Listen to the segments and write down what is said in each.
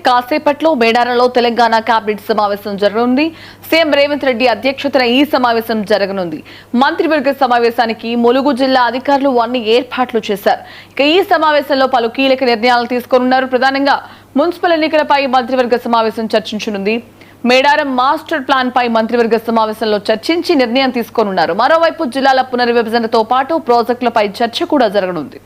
కాసేపట్లో మేడారంలో తెలంగాణ కేబినెట్ సమావేశం జరగనుంది. సీఎం రేవంత్ రెడ్డి అధ్యక్షతన ఈ సమావేశం జరగనుంది. మంత్రివర్గ సమావేశానికి ములుగు జిల్లా అధికారులు అన్ని ఏర్పాట్లు చేశారు. ఇక ఈ సమావేశంలో పలు కీలక నిర్ణయాలు తీసుకోనున్నారు. ప్రధానంగా మున్సిపల్ ఎన్నికలపై మంత్రివర్గ సమావేశం చర్చించనుంది. మేడారం మాస్టర్ ప్లాన్ పై మంత్రివర్గ సమావేశంలో చర్చించి నిర్ణయం తీసుకోనున్నారు. మరోవైపు జిల్లాల పునర్విభజనతో పాటు ప్రాజెక్టులపై చర్చ కూడా జరగనుంది.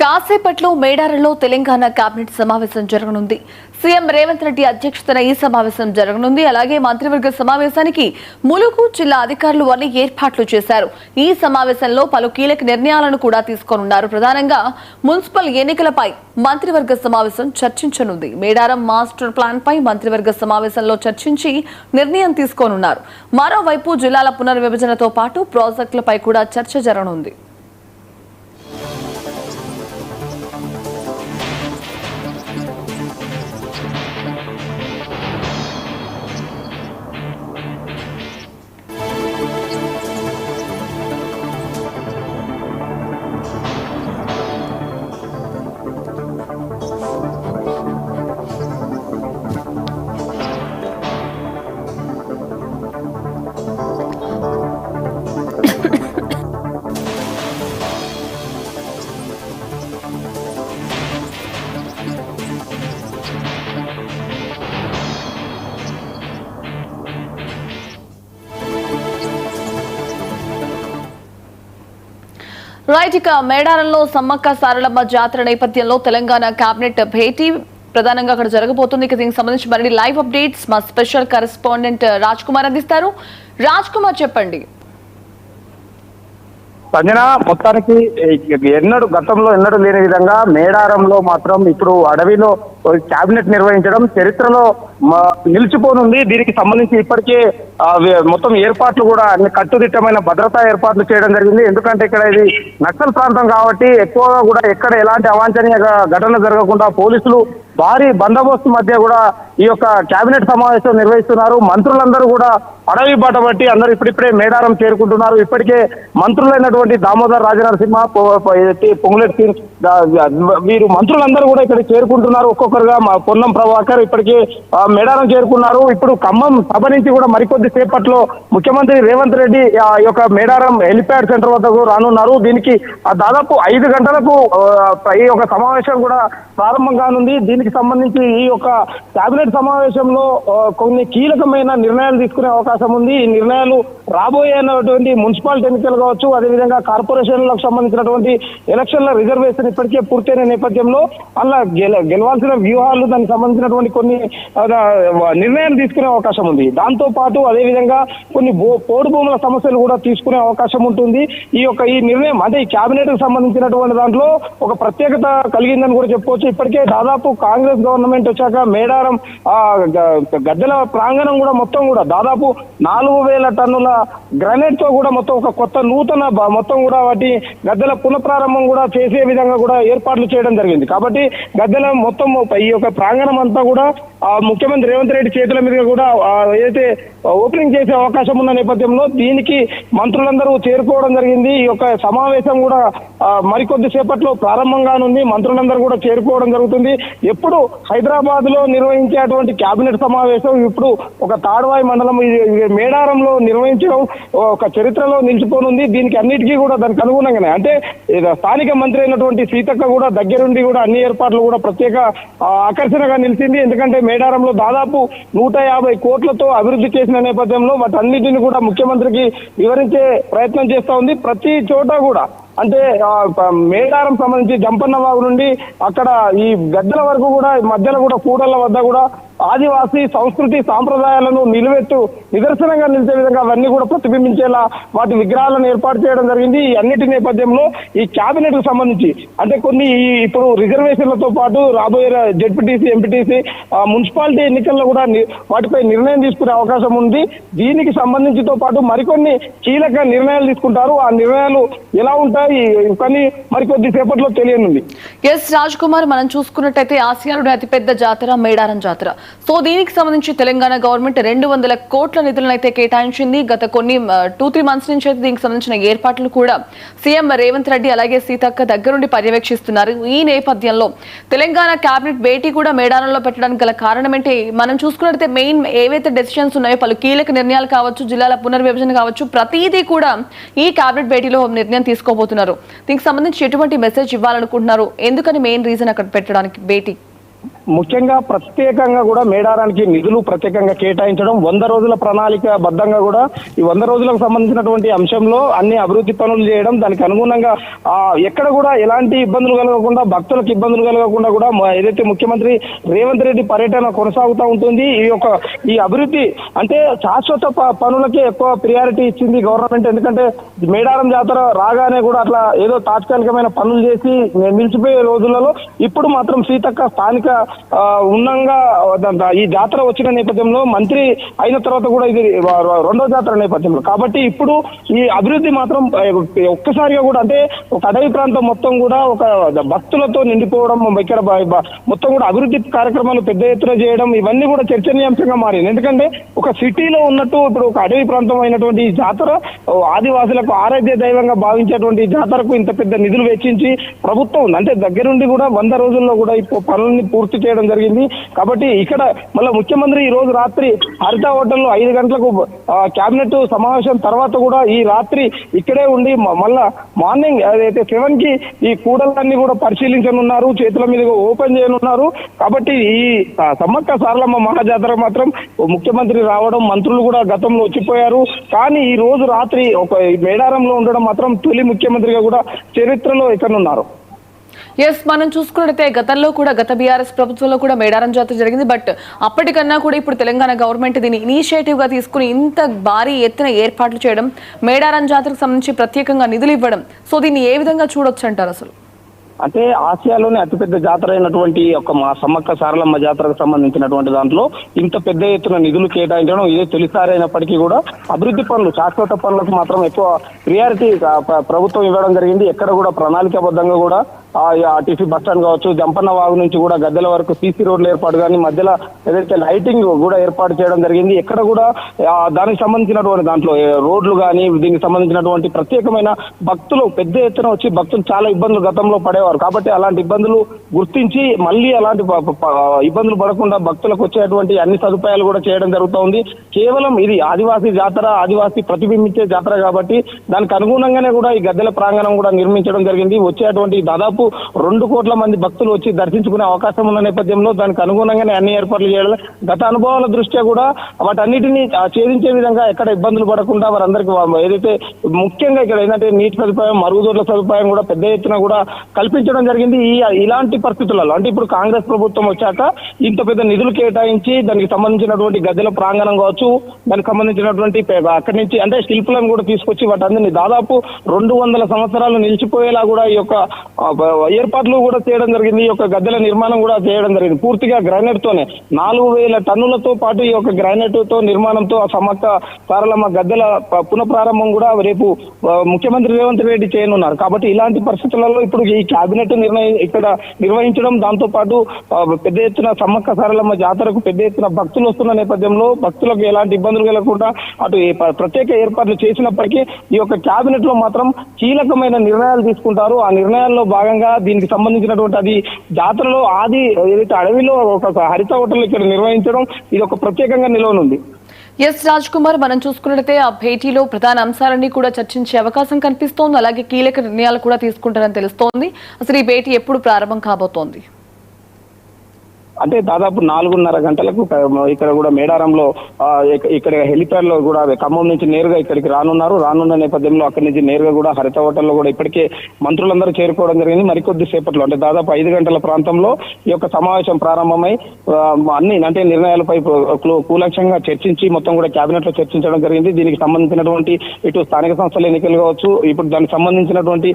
కాసేపట్లో మేడారంలో తెలంగాణ కేబినెట్ సమావేశం జరగనుంది. సీఎం రేవంత్ రెడ్డి అధ్యక్షతన ఈ సమావేశం జరగనుంది. అలాగే మంత్రివర్గ సమావేశానికి ములుగు జిల్లా అధికారులు అన్ని ఏర్పాట్లు చేశారు. ఈ సమావేశంలో పలు కీలక నిర్ణయాలను కూడా తీసుకోనున్నారు. ప్రధానంగా మున్సిపల్ ఎన్నికలపై మంత్రివర్గ సమావేశం చర్చించనుంది. మేడారం మాస్టర్ ప్లాన్ పై మంత్రివర్గ సమావేశంలో చర్చించి నిర్ణయం తీసుకోనున్నారు. మరోవైపు జిల్లాల పునర్విభజనతో పాటు ప్రాజెక్టులపై కూడా చర్చ జరగనుంది. రైట్, ఇక మేడారంలో సమ్మక్క సారలమ్మ జాతర నేపథ్యంలో తెలంగాణ కేబినెట్ భేటీ ప్రధానంగా అక్కడ జరగబోతుంది. ఇక దీనికి సంబంధించి మరిన్ని లైవ్ అప్డేట్స్ మా స్పెషల్ కరెస్పాండెంట్ రాజ్ కుమార్ అందిస్తారు. రాజ్ కుమార్, చెప్పండి. సంజన, మొత్తానికి గతంలో ఎన్నడూ లేని విధంగా మేడారంలో మాత్రం ఇప్పుడు అడవిలో కేబినెట్ నిర్వహించడం చరిత్రలో నిలిచిపోనుంది. దీనికి సంబంధించి ఇప్పటికే మొత్తం ఏర్పాట్లు కూడా అన్ని కట్టుదిట్టమైన భద్రతా ఏర్పాట్లు చేయడం జరిగింది. ఎందుకంటే ఇక్కడ ఇది నక్సల్ ప్రాంతం కాబట్టి ఎక్కువగా కూడా ఎక్కడ ఎలాంటి అవాంఛనీయ ఘటన జరగకుండా పోలీసులు భారీ బందోబస్తు మధ్య కూడా ఈ యొక్క కేబినెట్ సమావేశం నిర్వహిస్తున్నారు. మంత్రులందరూ కూడా అడవి బాట బట్టి అందరూ ఇప్పుడిప్పుడే మేడారం చేరుకుంటున్నారు. ఇప్పటికే మంత్రులైనటువంటి దామోదర్ రాజనరసింహ, పొంగులేటి వీరు మంత్రులందరూ కూడా ఇక్కడ చేరుకుంటున్నారు. ఒక్కొక్కరుగా పొన్నం ప్రభాకర్ ఇప్పటికే మేడారం చేరుకున్నారు. ఇప్పుడు ఖమ్మం సభ నుంచి కూడా మరికొద్ది సేపట్లో ముఖ్యమంత్రి రేవంత్ రెడ్డి ఈ యొక్క మేడారం హెలిప్యాడ్ సెంటర్ వద్దకు రానున్నారు. దీనికి దాదాపు 5 గంటలకు ఈ యొక్క సమావేశం కూడా ప్రారంభం కానుంది. దీనికి సంబంధించి ఈ యొక్క కేబినెట్ సమావేశంలో కొన్ని కీలకమైన నిర్ణయాలు తీసుకునే అవకాశం ఉంది. ఈ నిర్ణయాలు రాబోయేటువంటి మున్సిపాలిటీ ఎన్నికలు కావచ్చు, అదేవిధంగా కార్పొరేషన్లకు సంబంధించినటువంటి ఎలక్షన్ల రిజర్వేషన్ ఇప్పటికే పూర్తయిన నేపథ్యంలో అలా గెలవాల్సిన వ్యూహాలు, దానికి సంబంధించినటువంటి కొన్ని నిర్ణయాలు తీసుకునే అవకాశం ఉంది. దాంతో పాటు అదేవిధంగా కొన్ని పోడు భూముల సమస్యలు కూడా తీసుకునే అవకాశం ఉంటుంది. ఈ నిర్ణయం అంటే ఈ కేబినెట్ కు సంబంధించినటువంటి దాంట్లో ఒక ప్రత్యేకత కలిగిందని కూడా చెప్పుకోవచ్చు. ఇప్పటికే దాదాపు కాంగ్రెస్ గవర్నమెంట్ వచ్చాక మేడారం గద్దెల ప్రాంగణం కూడా మొత్తం కూడా దాదాపు 4000 టన్నుల గ్రానైట్ తో కూడా మొత్తం ఒక కొత్త నూతన మొత్తం కూడా వాటి గద్దెల పునఃప్రారంభం కూడా చేసే విధంగా కూడా ఏర్పాట్లు చేయడం జరిగింది. కాబట్టి గద్దెల మొత్తం ఈ యొక్క ప్రాంగణం అంతా కూడా ముఖ్యమంత్రి రేవంత్ రెడ్డి చేతుల మీదుగా కూడా ఏదైతే ఓపెనింగ్ చేసే అవకాశం ఉన్న నేపథ్యంలో దీనికి మంత్రులందరూ చేరుకోవడం జరిగింది. ఈ యొక్క సమావేశం కూడా మరికొద్ది సేపట్లో ప్రారంభంగానుంది. మంత్రులందరూ కూడా చేరుకోవడం జరుగుతుంది. ఎప్పుడు హైదరాబాద్ లో నిర్వహించేటువంటి కేబినెట్ సమావేశం ఇప్పుడు ఒక తాడ్వాయి మండలం మేడారంలో నిర్వహించడం ఒక చరిత్రలో నిలిచిపోనుంది. దీనికి అన్నిటికీ కూడా దానికి అనుగుణంగానే అంటే స్థానిక మంత్రి అయినటువంటి సీతక్క కూడా దగ్గరుండి కూడా అన్ని ఏర్పాట్లు కూడా ప్రత్యేక ఆకర్షణగా నిలిచింది. ఎందుకంటే మేడారంలో దాదాపు 150 కోట్లతో అభివృద్ధి చేసిన నేపథ్యంలో వాటన్నిటిని కూడా ముఖ్యమంత్రికి వివరించే ప్రయత్నం చేస్తా ఉంది. ప్రతి చోట కూడా అంటే మేడారం సంబంధించి జంపన్న వాగు నుండి అక్కడ ఈ గద్దెల వరకు కూడా మధ్యలో కూడా కూడళ్ల వద్ద కూడా ఆదివాసీ సంస్కృతి సాంప్రదాయాలను నిదర్శనంగా నిలిచే విధంగా అవన్నీ కూడా ప్రతిబింబించేలా వాటి విగ్రహాలను ఏర్పాటు చేయడం జరిగింది. ఈ అన్నిటి నేపథ్యంలో ఈ కేబినెట్ కు సంబంధించి అంటే కొన్ని ఇప్పుడు రిజర్వేషన్లతో పాటు రాబోయే జెడ్పీటీసీ, ఎంపీటీసీ, మున్సిపాలిటీ ఎన్నికల్లో కూడా వాటిపై నిర్ణయం తీసుకునే అవకాశం ఉంది. దీనికి సంబంధించితో పాటు మరికొన్ని కీలక నిర్ణయాలు తీసుకుంటారు. ఆ నిర్ణయాలు ఎలా ఉంటాయి కానీ మరికొద్ది సేపట్లో తెలియనుంది. ఎస్ రాజ్ కుమార్, మనం చూసుకున్నట్టయితే ఆసియాలోని అతిపెద్ద జాతర మేడారం జాతర. సో దీనికి సంబంధించి తెలంగాణ గవర్నమెంట్ 200 కోట్ల నిధులను అయితే కేటాయించింది. గత కొన్ని 2-3 మంత్స్ నుంచి అయితే దీనికి సంబంధించిన ఏర్పాట్లు కూడా సీఎం రేవంత్ రెడ్డి అలాగే సీతక్క దగ్గరుండి పర్యవేక్షిస్తున్నారు. ఈ నేపథ్యంలో తెలంగాణ కేబినెట్ భేటీ కూడా మేడారంలో పెట్టడానికి గల కారణం ఏంటి? మనం చూసుకున్నట్టయితే మెయిన్ ఏవైతే డెసిషన్స్ ఉన్నాయో పలు కీలక నిర్ణయాలు కావచ్చు, జిల్లాల పునర్విభజన కావచ్చు, ప్రతిదీ కూడా ఈ కేబినెట్ భేటీలో నిర్ణయం తీసుకోబోతున్నారు. దీనికి సంబంధించి ఎటువంటి మెసేజ్ ఇవ్వాలనుకుంటున్నారు? ఎందుకని మెయిన్ రీజన్ అక్కడ పెట్టడానికి భేటీ? ముఖ్యంగా ప్రత్యేకంగా కూడా మేడారానికి నిధులు ప్రత్యేకంగా కేటాయించడం, 100 రోజుల ప్రణాళిక బద్దంగా కూడా ఈ 100 రోజులకు సంబంధించినటువంటి అంశంలో అన్ని అభివృద్ధి పనులు చేయడం, దానికి అనుగుణంగా ఎక్కడ కూడా ఎలాంటి ఇబ్బందులు కలగకుండా, భక్తులకు ఇబ్బందులు కలగకుండా కూడా ఏదైతే ముఖ్యమంత్రి రేవంత్ రెడ్డి పర్యటన కొనసాగుతూ ఉంటుంది. ఈ అభివృద్ధి అంటే శాశ్వత పనులకే ఎక్కువ ప్రియారిటీ ఇచ్చింది గవర్నమెంట్. ఎందుకంటే మేడారం జాతర రాగానే కూడా అట్లా ఏదో తాత్కాలికమైన పనులు చేసి నిలిచిపోయే రోజులలో ఇప్పుడు మాత్రం సీతక్క స్థానిక ఉన్నంగా ఈ జాతర వచ్చిన నేపథ్యంలో మంత్రి అయిన తర్వాత కూడా ఇది 2వ జాతర నేపథ్యంలో కాబట్టి ఇప్పుడు ఈ అభివృద్ధి మాత్రం ఒక్కసారిగా కూడా అంటే ఒక అడవి ప్రాంతం మొత్తం కూడా ఒక భక్తులతో నిండిపోవడం, ఇక్కడ మొత్తం కూడా అభివృద్ధి కార్యక్రమాలు పెద్ద ఎత్తున చేయడం, ఇవన్నీ కూడా చర్చనీయాంశంగా మారింది. ఎందుకంటే ఒక సిటీలో ఉన్నట్టు ఇప్పుడు ఒక అడవి ప్రాంతం అయినటువంటి ఈ జాతర ఆదివాసులకు ఆరాధ్య దైవంగా భావించేటువంటి జాతరకు ఇంత పెద్ద నిధులు వెచ్చించి ప్రభుత్వం అంటే దగ్గరుండి కూడా 100 రోజుల్లో కూడా ఇప్పుడు పనుల్ని పూర్తి చేయడం జరిగింది. కాబట్టి ఇక్కడ మళ్ళీ ముఖ్యమంత్రి ఈ రోజు రాత్రి హరిత హోటల్లో 5 గంటలకు కేబినెట్ సమావేశం తర్వాత కూడా ఈ రాత్రి ఇక్కడే ఉండి మళ్ళా మార్నింగ్ అదైతే 7 కి ఈ కూడలన్నీ కూడా పరిశీలించనున్నారు, చేతుల మీద ఓపెన్ చేయనున్నారు. కాబట్టి ఈ సమ్మక్క సారలమ్మ మహాజాతర మాత్రం ముఖ్యమంత్రి రావడం, మంత్రులు కూడా గతంలో వచ్చిపోయారు. కానీ ఈ రోజు రాత్రి ఒక మేడారంలో ఉండడం మాత్రం తొలి ముఖ్యమంత్రిగా కూడా చరిత్రలో ఎక్కనున్నారు. ఎస్, మనం చూసుకున్నట్టయితే గతంలో కూడా గత బీఆర్ఎస్ ప్రభుత్వంలో కూడా మేడారం జాతర జరిగింది. బట్ అప్పటికన్నా కూడా ఇప్పుడు తెలంగాణ గవర్నమెంట్ దీన్ని ఇనిషియేటివ్ గా తీసుకుని ఇంత భారీ ఎత్తున ఏర్పాట్లు చేయడం, మేడారం జాతరకు సంబంధించి ప్రత్యేకంగా నిధులు ఇవ్వడం, సో దీన్ని ఏ విధంగా చూడొచ్చు అంటారు? అసలు అంటే ఆసియాలోనే అతిపెద్ద జాతర అయినటువంటి మా సమ్మక్క సారలమ్మ జాతరకు సంబంధించినటువంటి దాంట్లో ఇంత పెద్ద ఎత్తున నిధులు కేటాయించడం ఇదే తొలిసారి అయినప్పటికీ కూడా అభివృద్ధి పనులు, శాశ్వత పనులకు మాత్రం ఎక్కువ ప్రియారిటీ ప్రభుత్వం ఇవ్వడం జరిగింది. ఎక్కడ కూడా ప్రణాళికాబద్ధంగా కూడా ఆర్టీసీ బస్ స్టాండ్ కావచ్చు, జంపన్న వాగు నుంచి కూడా గద్దెల వరకు సీసీ రోడ్ల ఏర్పాటు కానీ మధ్యలో ఏదైతే లైటింగ్ కూడా ఏర్పాటు చేయడం జరిగింది. ఎక్కడ కూడా దానికి సంబంధించినటువంటి దాంట్లో రోడ్లు కానీ దీనికి సంబంధించినటువంటి ప్రత్యేకమైన భక్తులు పెద్ద ఎత్తున వచ్చి భక్తులు చాలా ఇబ్బందులు గతంలో పడేవారు. కాబట్టి అలాంటి ఇబ్బందులు గుర్తించి మళ్ళీ అలాంటి ఇబ్బందులు పడకుండా భక్తులకు వచ్చేటువంటి అన్ని సదుపాయాలు కూడా చేయడం జరుగుతోంది. కేవలం ఇది ఆదివాసీ జాతర, ఆదివాసీ ప్రతిబింబించే జాతర కాబట్టి దానికి అనుగుణంగానే కూడా ఈ గద్దెల ప్రాంగణం కూడా నిర్మించడం జరిగింది. వచ్చేటువంటి దాదాపు 2 కోట్ల మంది భక్తులు వచ్చి దర్శించుకునే అవకాశం ఉన్న నేపథ్యంలో దానికి అనుగుణంగానే అన్ని ఏర్పాట్లు చేయడం, గత అనుభవాల దృష్ట్యా కూడా వాటన్నిటిని ఛేదించే విధంగా ఎక్కడ ఇబ్బందులు పడకుండా వారందరికీ ఏదైతే ముఖ్యంగా ఇక్కడ ఏంటంటే నీటి సదుపాయం, మరుగుదొడ్ల సదుపాయం కూడా పెద్ద ఎత్తున కూడా కల్పించడం జరిగింది. ఇలాంటి పరిస్థితులలో అంటే ఇప్పుడు కాంగ్రెస్ ప్రభుత్వం వచ్చాక ఇంత పెద్ద నిధులు కేటాయించి దానికి సంబంధించినటువంటి గద్దెల ప్రాంగణం కావచ్చు, దానికి సంబంధించినటువంటి అక్కడి నుంచి అంటే శిల్పులను కూడా తీసుకొచ్చి వాటందరినీ దాదాపు 200 సంవత్సరాలు నిలిచిపోయేలా కూడా ఈ యొక్క ఏర్పాట్లు కూడా చేయడం జరిగింది. ఈ యొక్క గద్దెల నిర్మాణం కూడా చేయడం జరిగింది. పూర్తిగా గ్రానైట్ తోనే 4000 టన్నులతో పాటు ఈ యొక్క గ్రానైట్ తో నిర్మాణంతో ఆ సమ్మక్క సారలమ్మ గద్దెల పునఃప్రారంభం కూడా రేపు ముఖ్యమంత్రి రేవంత్ రెడ్డి చేయనున్నారు. కాబట్టి ఇలాంటి పరిస్థితులలో ఇప్పుడు ఈ కేబినెట్ ఇక్కడ నిర్వహించడం, దాంతో పాటు పెద్ద ఎత్తున సమ్మక్క సారలమ్మ జాతరకు పెద్ద ఎత్తున భక్తులు వస్తున్న నేపథ్యంలో భక్తులకు ఎలాంటి ఇబ్బందులు కలగకుండా అటు ప్రత్యేక ఏర్పాట్లు చేసినప్పటికీ ఈ యొక్క కేబినెట్ లో మాత్రం కీలకమైన నిర్ణయాలు తీసుకుంటారు. ఆ నిర్ణయాల్లో భాగంగా దీనికి సంబంధించినటువంటి అది జాతరలో ఆది ఏదైతే అడవిలో ఒక హరిత హోటల్ ఇక్కడ నిర్వహించడం ఇది ఒక ప్రత్యేకంగా నిలవనుంది. ఎస్ రాజ్ కుమార్, మనం చూసుకున్నట్లయితే ఆ భేటీలో ప్రధాన అంశాలన్నీ కూడా చర్చించే అవకాశం కనిపిస్తోంది. అలాగే కీలక నిర్ణయాలు కూడా తీసుకుంటారని తెలుస్తోంది. అసలు ఈ భేటీ ఎప్పుడు ప్రారంభం కాబోతోంది? అంటే దాదాపు 4:30 గంటలకు ఇక్కడ కూడా మేడారంలో ఇక్కడ హెలిప్యాడ్ లో కూడా ఖమ్మం నుంచి నేరుగా ఇక్కడికి రానున్న నేపథ్యంలో అక్కడి నుంచి నేరుగా కూడా హరిత హోటల్లో కూడా ఇప్పటికే మంత్రులందరూ చేరుకోవడం జరిగింది. మరికొద్ది సేపట్లో అంటే దాదాపు 5 గంటల ప్రాంతంలో ఈ యొక్క సమావేశం ప్రారంభమై అన్ని అంటే నిర్ణయాలపై కూలంకషంగా చర్చించి మొత్తం కూడా కేబినెట్ లో చర్చించడం జరిగింది. దీనికి సంబంధించినటువంటి ఇటు స్థానిక సంస్థల ఎన్నికలు కావచ్చు, ఇప్పుడు దానికి సంబంధించినటువంటి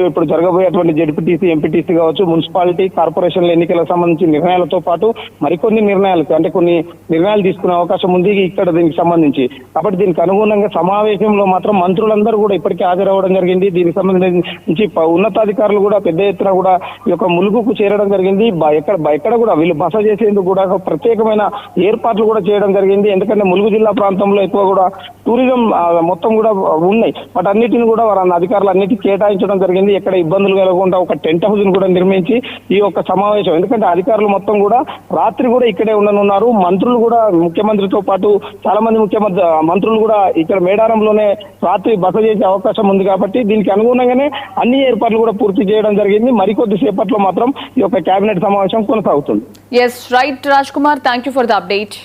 ఇప్పుడు జరగబోయేటువంటి జెడ్పీటీసీ, ఎంపీటీసీ కావచ్చు, మున్సిపాలిటీ, కార్పొరేషన్ల ఎన్నికలకు సంబంధించి నిర్ణయాలతో పాటు మరికొన్ని నిర్ణయాలు అంటే కొన్ని నిర్ణయాలు తీసుకునే అవకాశం ఉంది ఇక్కడ దీనికి సంబంధించి. కాబట్టి దీనికి అనుగుణంగా సమావేశంలో మాత్రం మంత్రులందరూ కూడా ఇప్పటికే హాజరవ్వడం జరిగింది. దీనికి సంబంధించి ఉన్నతాధికారులు కూడా పెద్ద ఎత్తున కూడా ఈ యొక్క ములుగుకు చేరడం జరిగింది. ఎక్కడ కూడా వీళ్ళు బస చేసేందుకు కూడా ప్రత్యేకమైన ఏర్పాట్లు కూడా చేయడం జరిగింది. ఎందుకంటే ములుగు జిల్లా ప్రాంతంలో ఎక్కువ కూడా టూరిజం మొత్తం కూడా ఉన్నాయి. వాటన్నిటిని కూడా వారి అధికారులు అన్నిటికీ కేటాయించడం జరిగింది. ఎక్కడ ఇబ్బందులు కలగకుండా ఒక టెంట్ హౌస్ ను కూడా నిర్మించి ఈ యొక్క సమావేశం, ఎందుకంటే అధికారులు మొత్తం కూడా రాత్రి కూడా ఇక్కడే ఉండనున్నారు. మంత్రులు కూడా ముఖ్యమంత్రితో పాటు చాలా మంది మంత్రులు కూడా ఇక్కడ మేడారంలోనే రాత్రి బస చేసే అవకాశం ఉంది. కాబట్టి దీనికి అనుగుణంగానే అన్ని ఏర్పాట్లు కూడా పూర్తి చేయడం జరిగింది. మరికొద్ది సేపట్లో మాత్రం ఈ యొక్క కేబినెట్ సమావేశం కొనసాగుతుంది. Yes right Raj Kumar, thank you for the update.